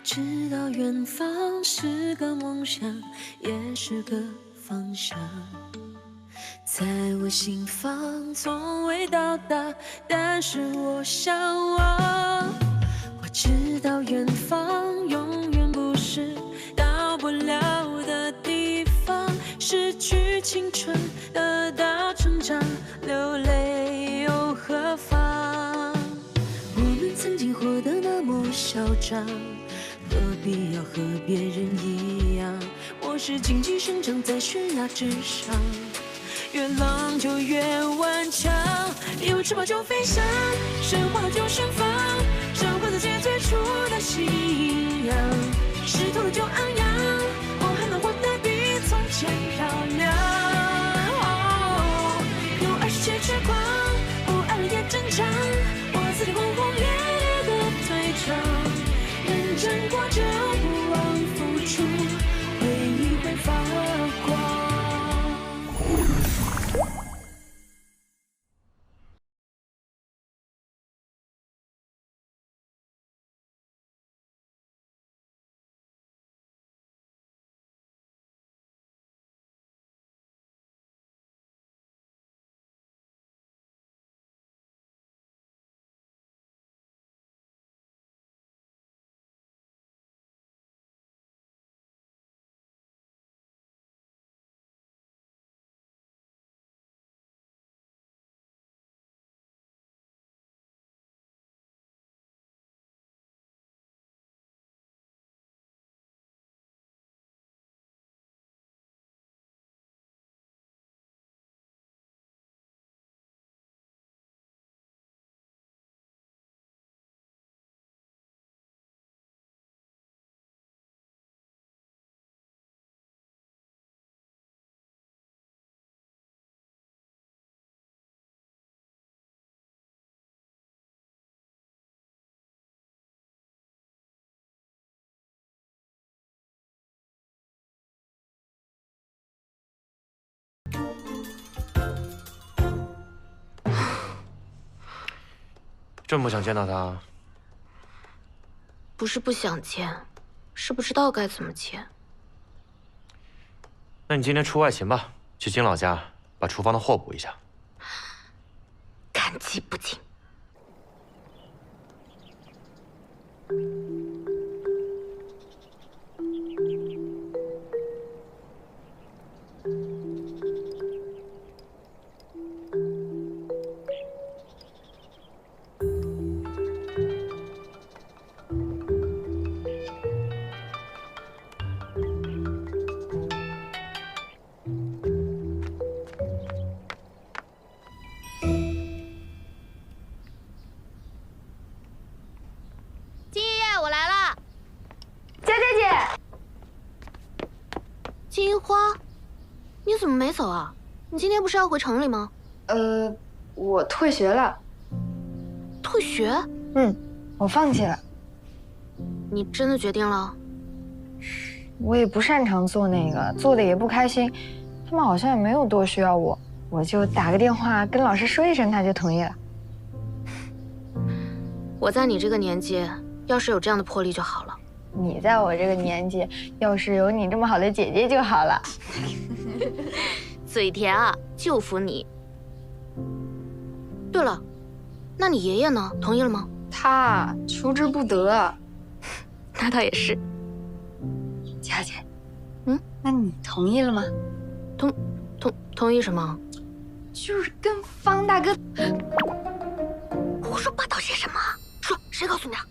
知道远方是个梦想，也是个方向，在我心房从未到达，但是我向往。我知道远方永远不是到不了的地方，失去青春，得到成长，流泪又何妨？我们曾经活得那么嚣张，何必要和别人一样？我是静静生长在悬崖之上，越浪就越顽强。有翅膀就飞翔，神话就盛放，生活自己最初的信仰。湿透了就昂扬，我还能活得比从前漂亮。有27痴狂，不爱了也正常。我自己轰轰烈烈的退场，认真过着不忘付出，回忆会发光。这么不想见到他？不是不想见，是不知道该怎么见。那你今天出外勤吧，去金老家把厨房的货补一下。感激不尽。金花，你怎么没走啊？你今天不是要回城里吗？我退学了。退学？我放弃了。你真的决定了？我也不擅长做那个，做的也不开心。他们好像也没有多需要我，我就打个电话跟老师说一声，他就同意了。我在你这个年纪，要是有这样的魄力就好了。你在我这个年纪，要是有你这么好的姐姐就好了。嘴甜啊，就服你。对了，那你爷爷呢？同意了吗？他求之不得。那倒也是。佳姐，那你同意了吗？同意什么？就是跟方大哥。胡说八道些什么？说，谁告诉你的？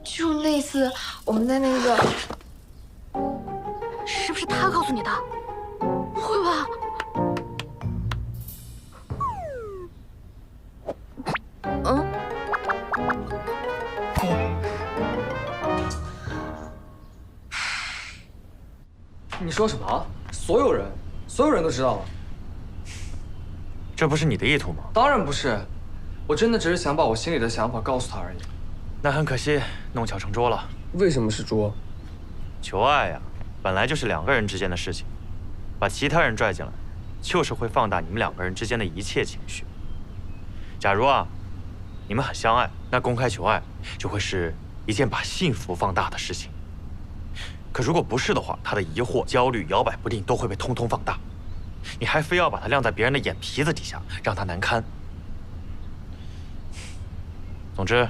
就那次我们在那个，是不是他告诉你的？会吧？你说什么？所有人都知道了？这不是你的意图吗？当然不是，我真的只是想把我心里的想法告诉他而已。那很可惜，弄巧成拙了。为什么是拙？求爱呀，本来就是两个人之间的事情，把其他人拽进来，就是会放大你们两个人之间的一切情绪。假如啊，你们很相爱，那公开求爱就会是一件把幸福放大的事情。可如果不是的话，他的疑惑、焦虑、摇摆不定都会被通通放大。你还非要把他晾在别人的眼皮子底下，让他难堪。总之，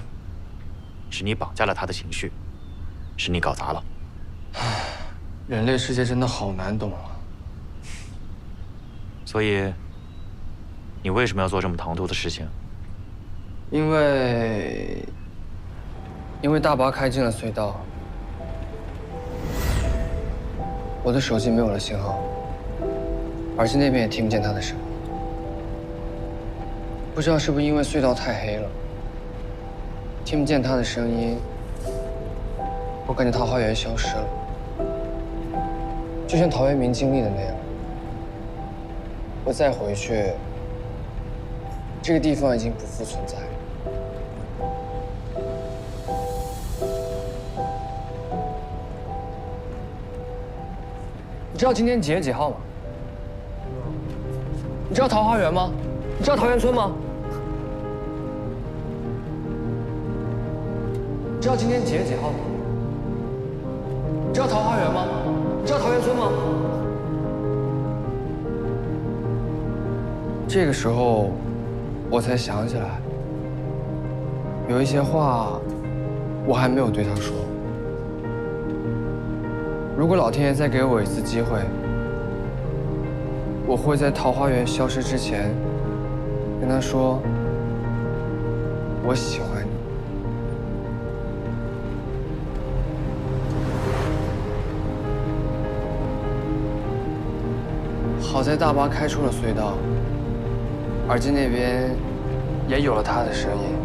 是你绑架了他的情绪，是你搞砸了。人类世界真的好难懂啊！所以，你为什么要做这么唐突的事情？因为大巴开进了隧道，我的手机没有了信号，耳机那边也听不见他的声音。不知道是不是因为隧道太黑了，听不见他的声音，我感觉桃花源消失了，就像陶渊明经历的那样。我再回去，这个地方已经不复存在。你知道今天几月几号吗？你知道桃花源吗？你知道桃源村吗？你知道今天几月几号吗？你知道桃花源吗？你知道桃源村吗？这个时候，我才想起来，有一些话，我还没有对他说。如果老天爷再给我一次机会，我会在桃花源消失之前，跟他说，我喜欢你。好在大巴开出了隧道，耳机那边也有了他的声音，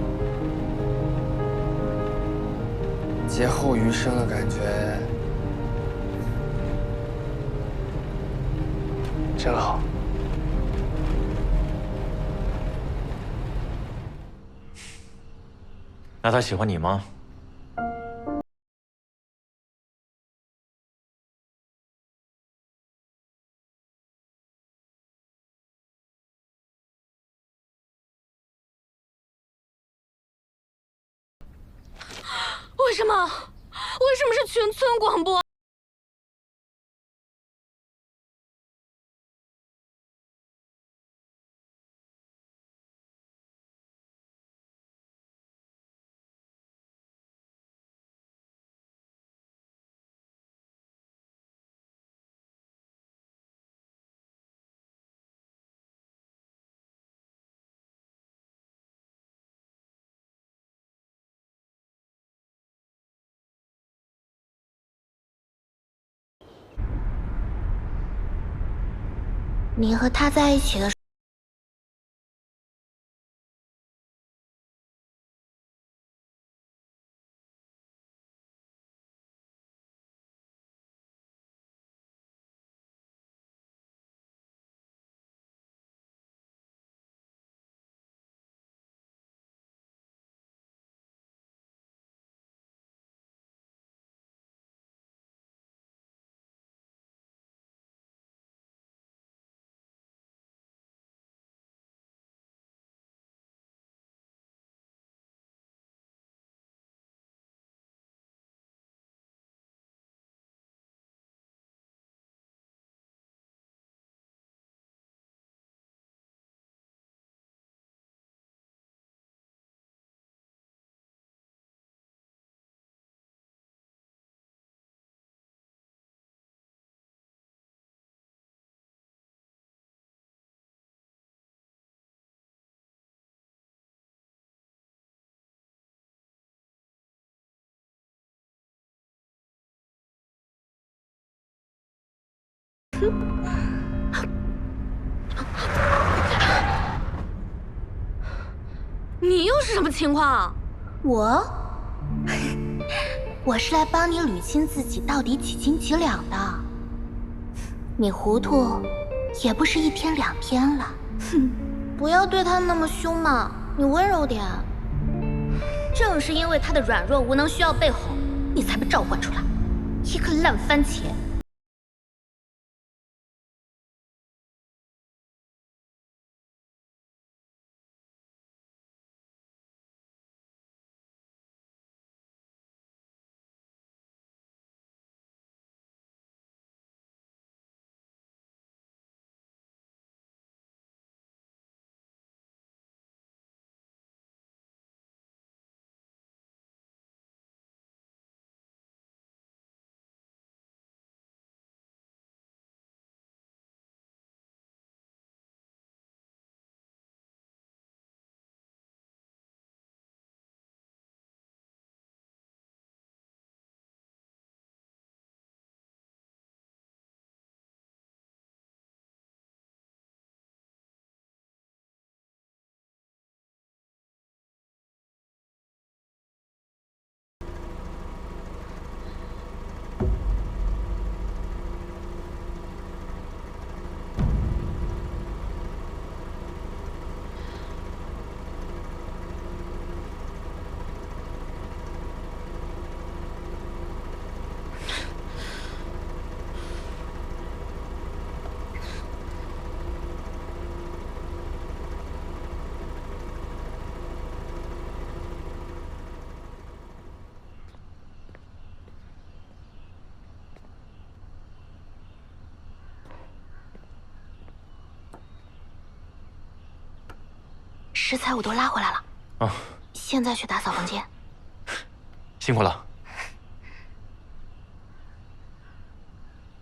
劫后余生的感觉真好。那他喜欢你吗？为什么？为什么是全村广播？你和他在一起的时候，你又是什么情况？我，我是来帮你捋清自己到底几斤几两的。你糊涂，也不是一天两天了。哼，不要对他那么凶嘛，你温柔点。正是因为他的软弱无能需要被哄，你才被召唤出来，一颗烂番茄。食材我都拉回来了。啊，现在去打扫房间。辛苦了。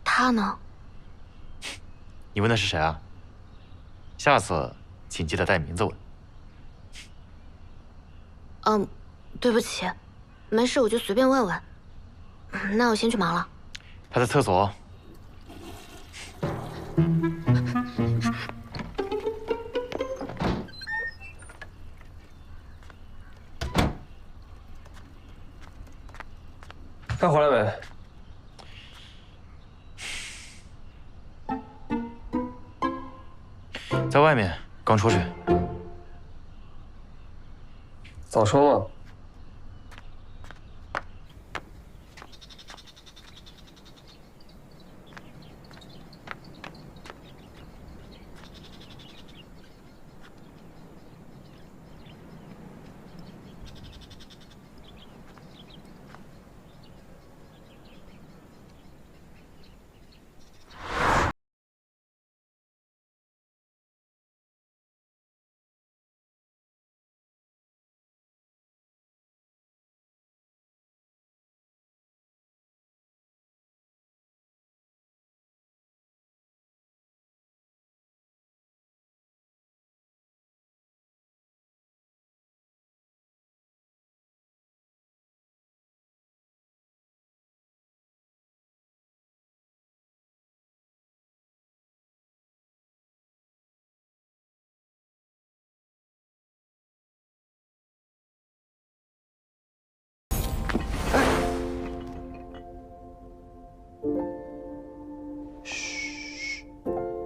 他呢？你问的是谁啊？下次请记得带名字问。对不起，没事，我就随便问问。那我先去忙了。他在厕所。他回来没？在外面，刚出去。早说嘛。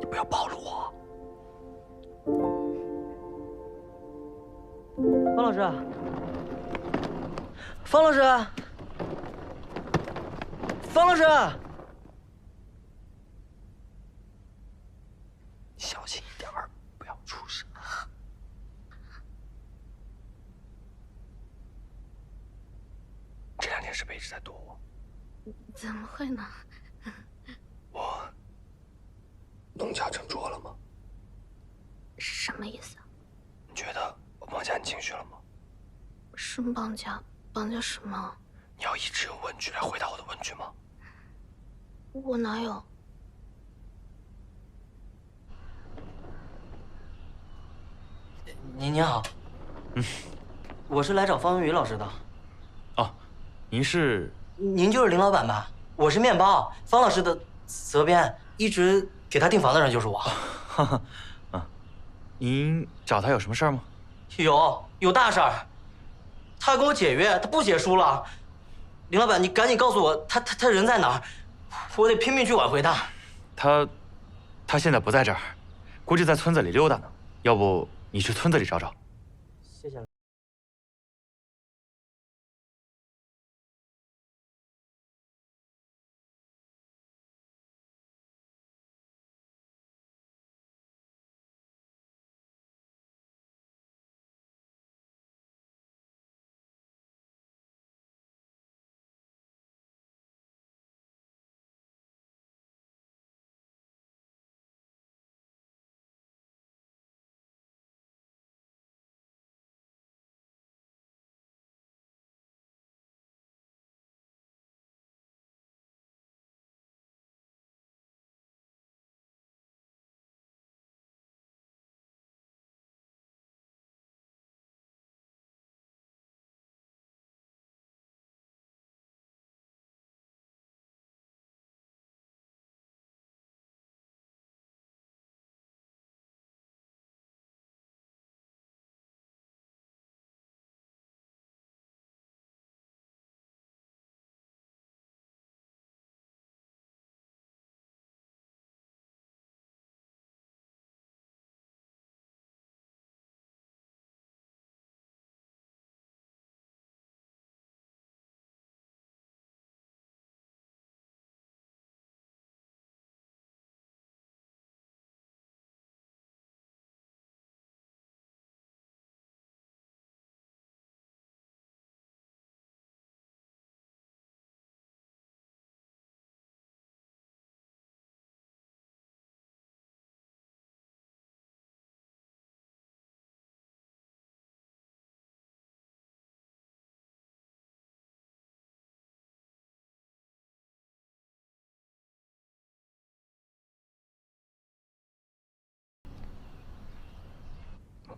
你不要暴露我。方老师，方老师，方老师，小心一点儿，不要出声。这2天是不是一直在躲我？怎么会呢？我弄巧成拙了吗？什么意思？你觉得我绑架你情绪了吗？是绑架？绑架什么？你要一直用问句来回答我的问句吗？我哪有？您好，我是来找方文宇老师的。哦，您是？您就是林老板吧？我是面包，方老师的责编，一直给他订房的人就是我。哈哈，啊，您找他有什么事儿吗？有大事儿，他要跟我解约，他不写书了。林老板，你赶紧告诉我他人在哪儿，我得拼命去挽回他。他现在不在这儿，估计在村子里溜达呢。要不你去村子里找找。谢谢。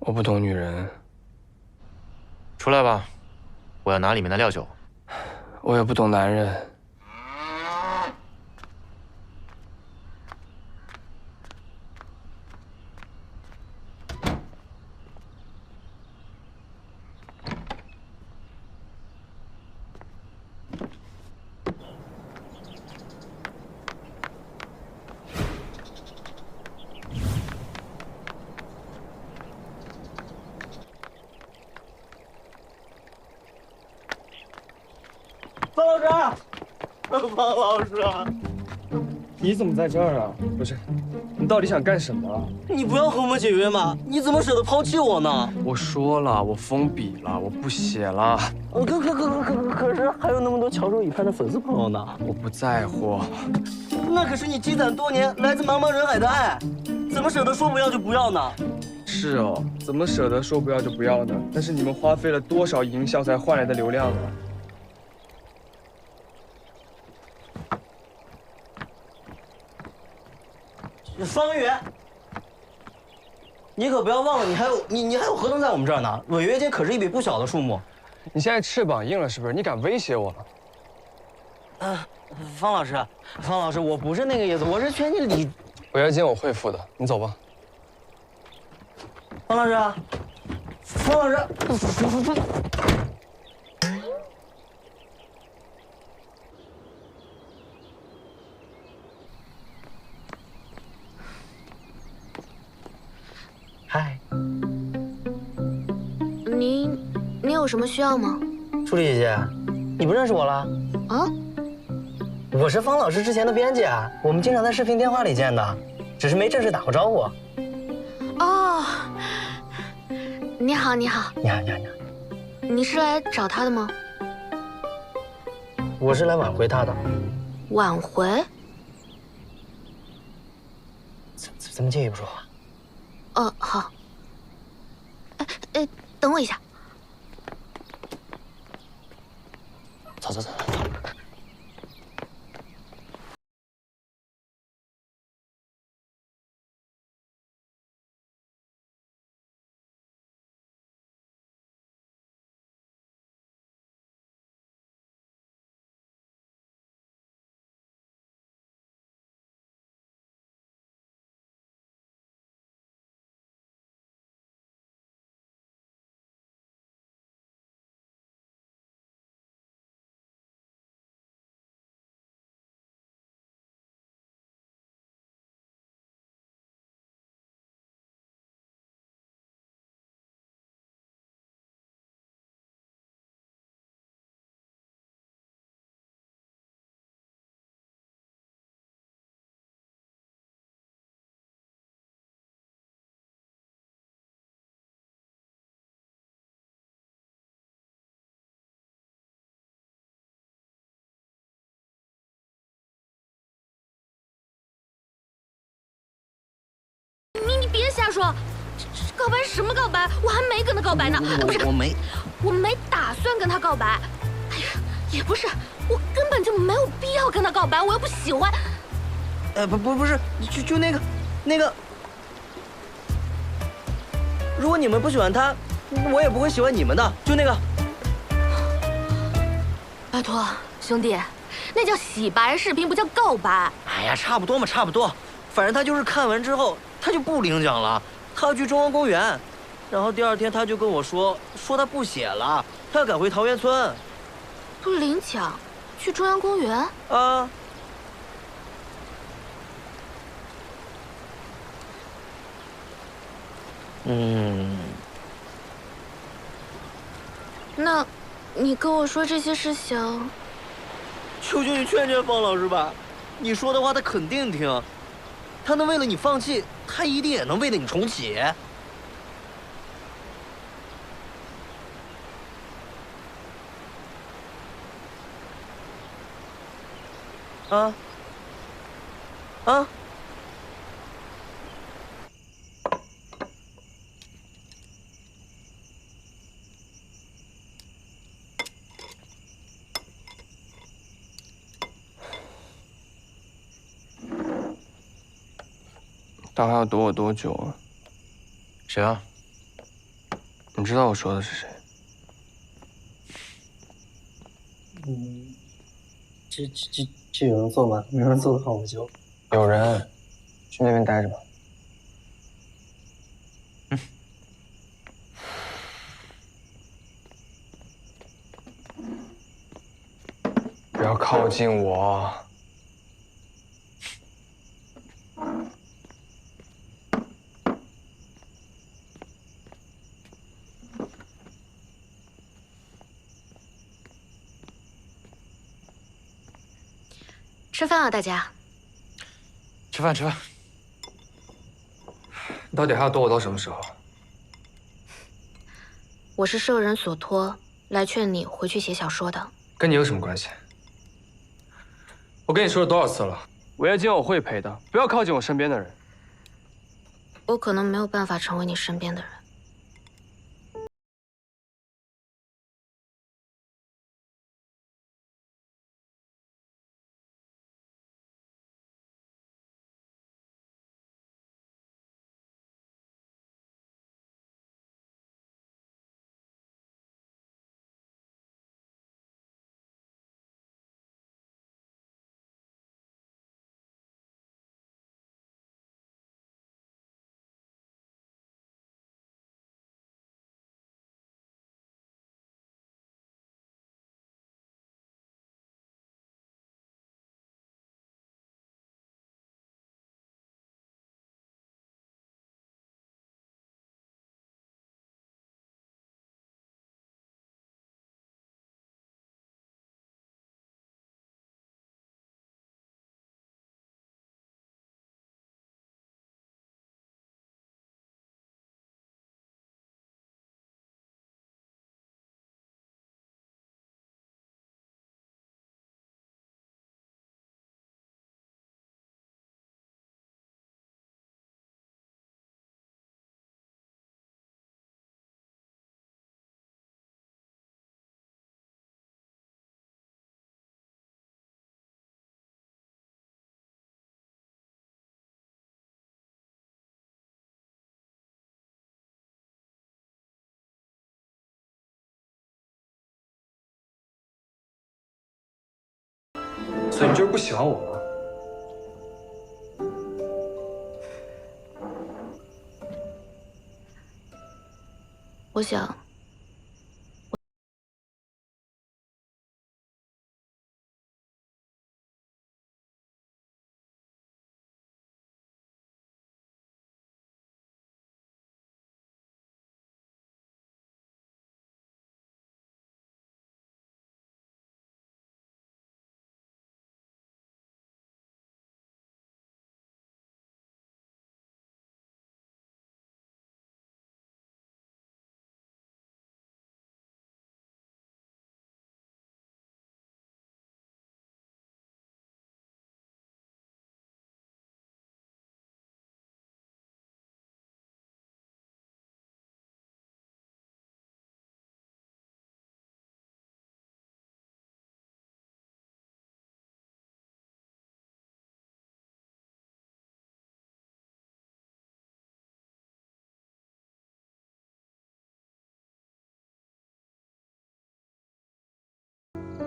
我不懂女人。出来吧，我要拿里面的料酒。我也不懂男人。方老师，方老师，你怎么在这儿啊？不是，你到底想干什么？你不要和我们解约吗？你怎么舍得抛弃我呢？我说了，我封笔了，我不写了。可是还有那么多翘首以盼的粉丝朋友呢。我不在乎。那可是你积攒多年、来自茫茫人海的爱，怎么舍得说不要就不要呢？是哦，怎么舍得说不要就不要呢？但是你们花费了多少营销才换来的流量啊？方圆，你可不要忘了，你还有合同在我们这儿呢，违约金可是一笔不小的数目。你现在翅膀硬了是不是？你敢威胁我了？方老师，我不是那个意思，我是劝你理。违约金我会付的，你走吧。方老师，嗨，你有什么需要吗？助理姐姐，你不认识我了？啊？我是方老师之前的编辑啊，我们经常在视频电话里见的，只是没正式打过招呼。哦，你好，你好，你好。你是来找他的吗？我是来挽回他的。挽回？怎么介意不说话？哦，好。等我一下。走。你别瞎说，这告白什么告白？我还没跟他告白呢。不是，我没打算跟他告白。哎呀，也不是，我根本就没有必要跟他告白，我又不喜欢。不是，就那个，如果你们不喜欢他，我也不会喜欢你们的。就那个，拜托，兄弟，那叫洗白视频，不叫告白。哎呀，差不多嘛，差不多。反正他就是看完之后，他就不领奖了，他要去中央公园，然后第二天他就跟我说他不写了，他要改回桃源村。不领奖，去中央公园？啊。那，你跟我说这些事情，求求你劝劝方老师吧，你说的话他肯定听。他能为了你放弃，他一定也能为了你重启。啊！他还要躲我多久啊？谁啊？你知道我说的是谁？这有人做吗？没有人做的话，我就有人，去那边待着吧。不要靠近我。吃饭啊，大家。吃饭吃饭。你到底还要躲我到什么时候？我是受人所托来劝你回去写小说的。跟你有什么关系？我跟你说了多少次了？违约金我会赔的，不要靠近我身边的人。我可能没有办法成为你身边的人。所以你就是不喜欢我吗？我想，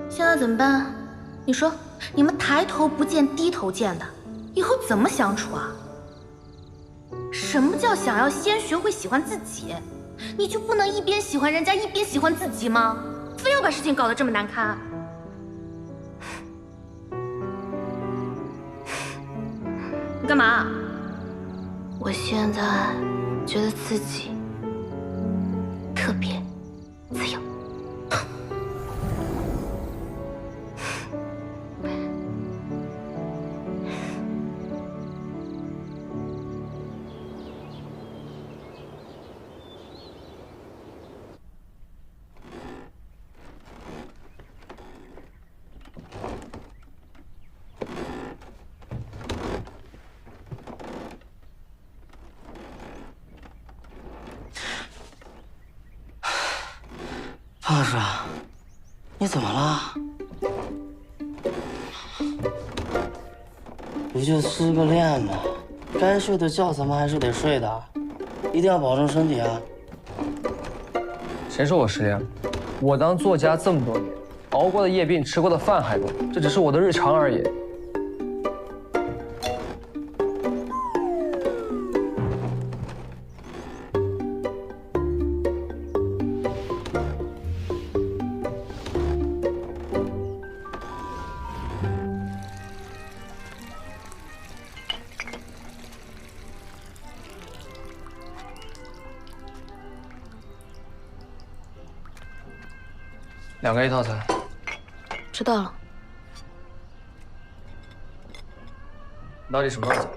现在怎么办？你说，你们抬头不见低头见的，以后怎么相处啊？什么叫想要先学会喜欢自己？你就不能一边喜欢人家一边喜欢自己吗？非要把事情搞得这么难堪？你干嘛？我现在觉得自己特别自由。胖叔，你怎么了？不就失个恋吗？该睡的觉咱们还是得睡的，一定要保证身体啊。谁说我失恋了？我当作家这么多年，熬过的夜病，吃过的饭还多，这只是我的日常而已。2个A套餐。知道了。你到底什么时候走？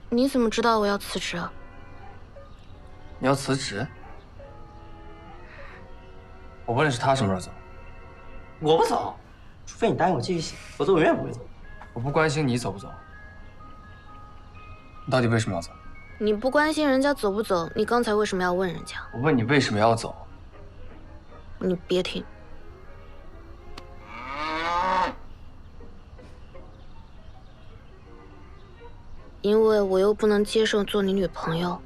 你怎么知道我要辞职啊？你要辞职？我问的是他什么时候走。我不走，除非你答应我继续写，否则我永远不会走。我不关心你走不走。你到底为什么要走？你不关心人家走不走，你刚才为什么要问人家？我问你为什么要走。你别听。因为我又不能接受做你女朋友，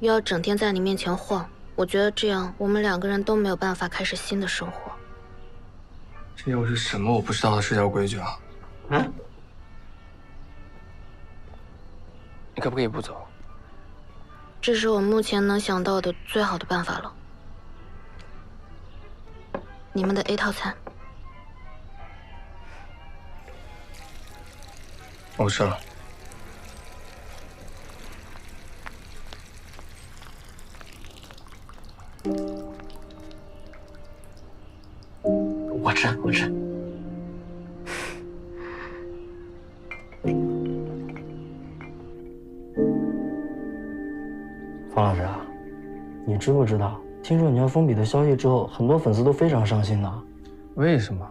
又要整天在你面前晃，我觉得这样我们2个人都没有办法开始新的生活。这又是什么我不知道的社交规矩啊？你可不可以不走？这是我目前能想到的最好的办法了。你们的 A 套餐，我不吃了。我吃，我吃。方老师啊，你知不知道？听说你要封笔的消息之后，很多粉丝都非常伤心的。为什么？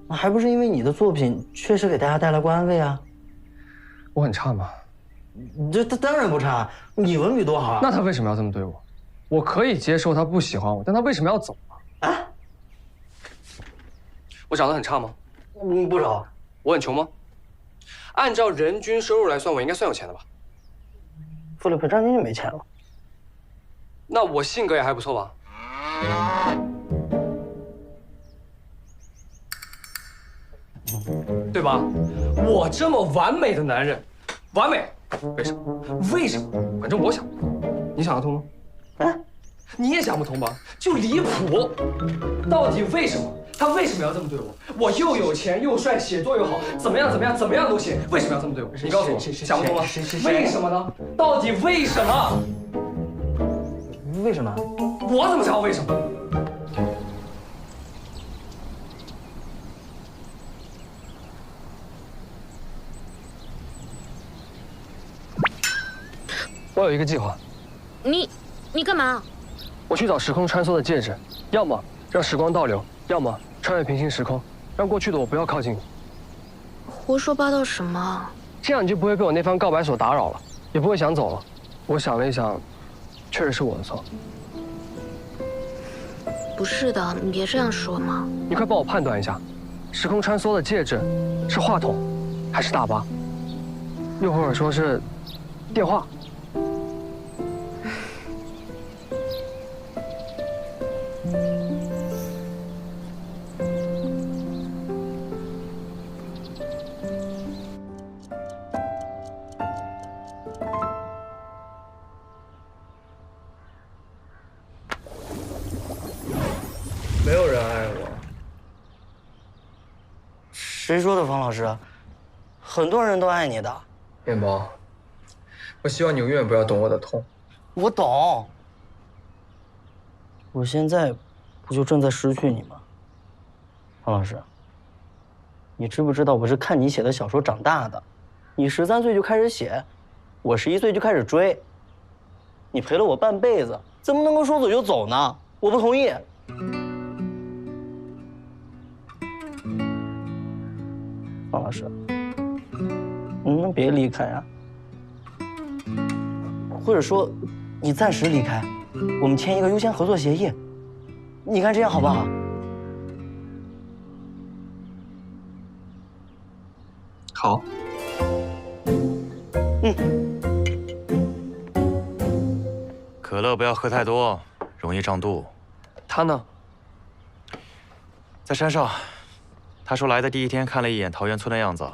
那还不是因为你的作品确实给大家带来过安慰啊。我很差吗？这他当然不差，你文笔多好啊。那他为什么要这么对我？我可以接受他不喜欢我，但他为什么要走啊？我长得很差吗？不少。我很穷吗？按照人均收入来算，我应该算有钱的吧？付了陪账金就没钱了。那我性格也还不错吧？对吧？我这么完美的男人，完美，为什么？为什么？反正我想不通，你想得通吗？你也想不通吧？就离谱！到底为什么？他为什么要这么对我？我又有钱又帅，写作又好，怎么样都行，为什么要这么对我？你告诉我，想不通了？为什么呢？到底为什么？为什么？我怎么知道为什么？我有一个计划。你干嘛？我去找时空穿梭的戒指，要么让时光倒流，要么穿越平行时空，让过去的我不要靠近你。胡说八道什么？这样你就不会被我那番告白所打扰了，也不会想走了。我想了一想，确实是我的错。不是的，你别这样说嘛。你快帮我判断一下，时空穿梭的戒指是话筒，还是大巴？又或者说是电话？没有人爱我。谁说的，方老师？很多人都爱你的。面包，我希望你永远不要懂我的痛。我懂。我现在不就正在失去你吗？方老师，你知不知道我是看你写的小说长大的？你13岁就开始写，我11岁就开始追。你陪了我半辈子，怎么能够说走就走呢？我不同意。方老师，能不能别离开啊？或者说，你暂时离开，我们签一个优先合作协议。你看这样好不好？好。可乐不要喝太多，容易胀肚。他呢？在山上。他说来的第一天看了一眼桃源村的样子，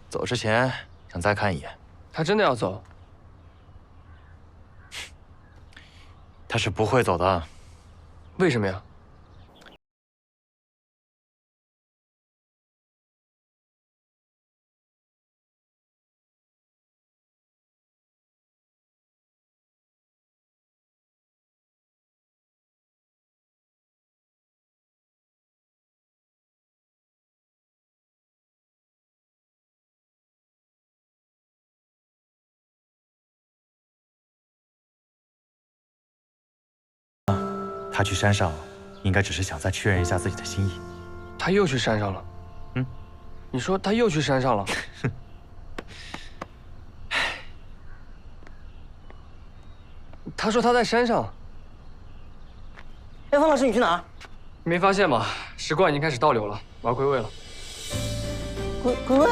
走之前想再看一眼。他真的要走？他是不会走的。为什么呀？他去山上，应该只是想再确认一下自己的心意。他又去山上了？嗯，你说他又去山上了？他说他在山上。哎，方老师，你去哪儿？没发现吗？时光已经开始倒流了，我要归位了。归位？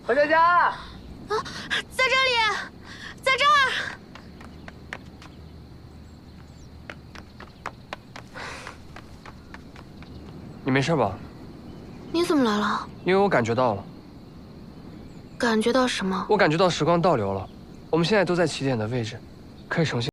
何佳佳，在这里，在这儿。你没事吧？你怎么来了？因为我感觉到了，感觉到什么？我感觉到时光倒流了。我们现在都在起点的位置，可以重新。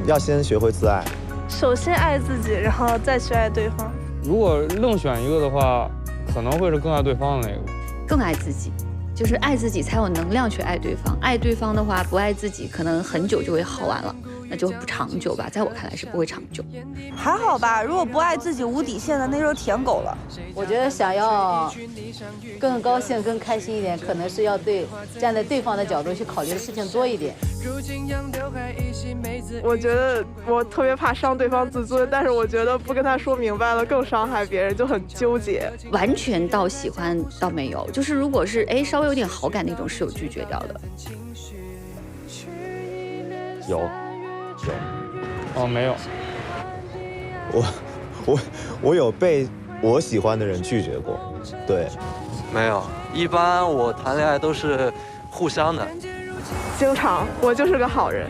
要先学会自爱。首先爱自己，然后再去爱对方。如果愣选一个的话，可能会是更爱对方的那个。更爱自己，就是爱自己才有能量去爱对方。爱对方的话，不爱自己，可能很久就会耗完了，那就不长久吧。在我看来是不会长久。还好吧，如果不爱自己无底线的，那就是舔狗了。我觉得想要更高兴、更开心一点，可能是要站在对方的角度去考虑的事情多一点。我觉得我特别怕伤对方自尊，但是我觉得不跟他说明白了更伤害别人，就很纠结。完全到喜欢倒没有，就是如果是稍微有点好感那种是有拒绝掉的。有。哦，没有。我有被我喜欢的人拒绝过，对。没有，一般我谈恋爱都是互相的。经常，我就是个好人。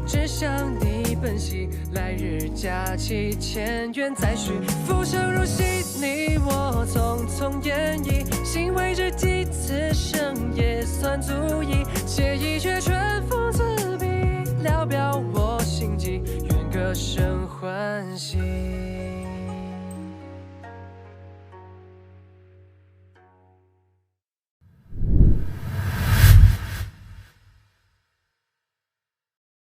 只想你奔袭，来日假期，千缘再续，浮生如戏，你我匆匆演绎，心为之几次生也算足矣，惬意却春风自比，聊表我心迹，愿歌声唤。